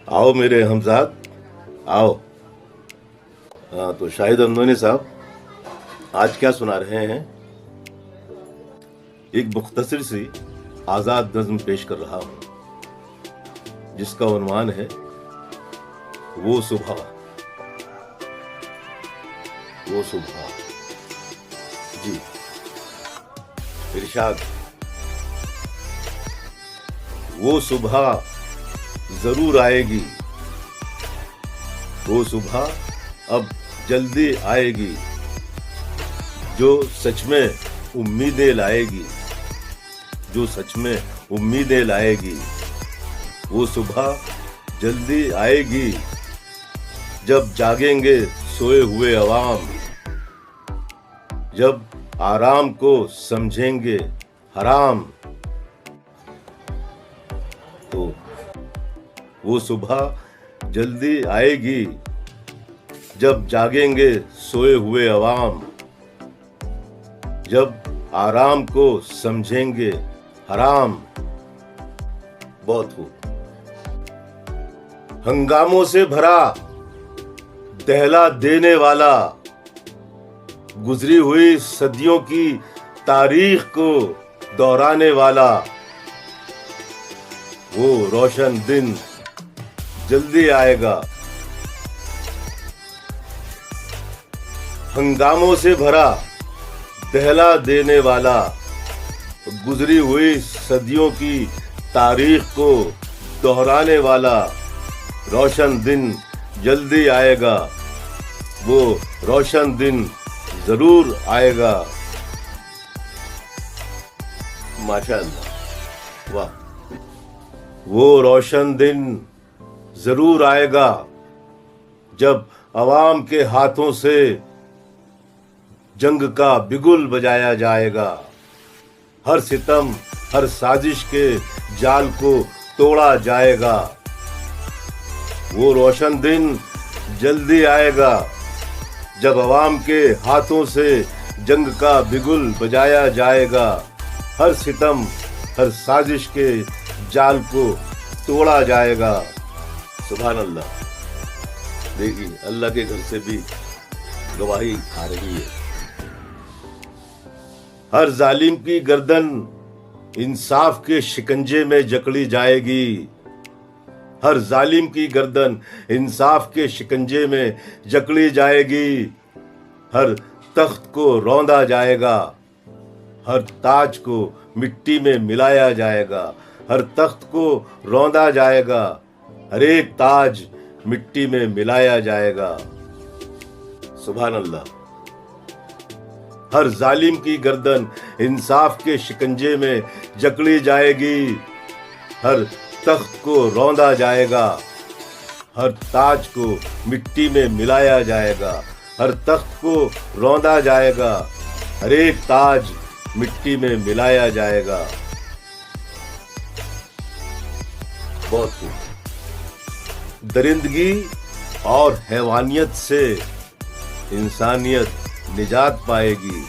आओ मेरे हमजाद, आओ। हाँ, तो शाहिद अमनोनी साहब आज क्या सुना रहे हैं? एक मुख्तसर सी आजाद नज्म पेश कर रहा हूं जिसका उन्वान है वो सुबह। वो सुबह जी, इरशाद। वो सुबह जरूर आएगी, वो सुबह अब जल्दी आएगी, जो सच में उम्मीदें लाएगी, जो सच में उम्मीदें लाएगी। वो सुबह जल्दी आएगी जब जागेंगे सोए हुए अवाम, जब आराम को समझेंगे हराम। तो वो सुबह जल्दी आएगी जब जागेंगे सोए हुए अवाम, जब आराम को समझेंगे हराम। बहुत खूब। हंगामों से भरा दहला देने वाला, गुजरी हुई सदियों की तारीख को दोहराने वाला, वो रोशन दिन जल्दी आएगा। हंगामों से भरा दहला देने वाला, गुजरी हुई सदियों की तारीख को दोहराने वाला, रोशन दिन जल्दी आएगा। वो रोशन दिन जरूर आएगा। माशाअल्लाह, वाह। वो रोशन दिन जरूर आएगा जब अवाम के हाथों से जंग का बिगुल बजाया जाएगा, हर सितम हर साजिश के जाल को तोड़ा जाएगा। वो रोशन दिन जल्दी आएगा जब अवाम के हाथों से जंग का बिगुल बजाया जाएगा, हर सितम हर साजिश के जाल को तोड़ा जाएगा। सुभान अल्लाह। देखिए, अल्लाह के घर से भी गवाही आ रही है। हर जालिम की गर्दन इंसाफ के शिकंजे में जकड़ी जाएगी, हर जालिम की गर्दन इंसाफ के शिकंजे में जकड़ी जाएगी। हर तख्त को रौंदा जाएगा, हर ताज को मिट्टी में मिलाया जाएगा, हर तख्त को रौंदा जाएगा, हर एक ताज मिट्टी में मिलाया जाएगा। सुभान अल्लाह। हर जालिम की गर्दन इंसाफ के शिकंजे में जकड़ी जाएगी, हर तख्त को रौंदा जाएगा, हर ताज को मिट्टी में मिलाया जाएगा, हर तख्त को रौंदा जाएगा, हर एक ताज मिट्टी में मिलाया जाएगा। बहुत खूब। दरिंदगी और हैवानियत से इंसानियत निजात पाएगी,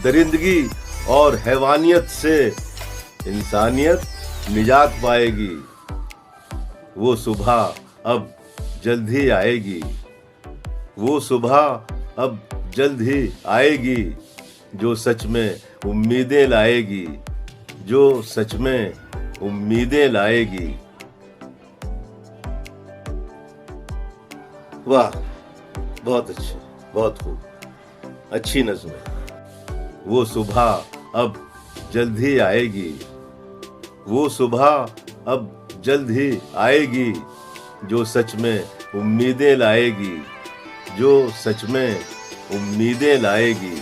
दरिंदगी और हैवानियत से इंसानियत निजात पाएगी। वो सुबह अब जल्द ही आएगी, वो सुबह अब जल्द ही आएगी, जो सच में उम्मीदें लाएगी, जो सच में उम्मीदें लाएगी। वाह, बहुत अच्छे, बहुत खूब, अच्छी नज़्म है। वो सुबह अब जल्द ही आएगी, वो सुबह अब जल्द ही आएगी, जो सच में उम्मीदें लाएगी, जो सच में उम्मीदें लाएगी।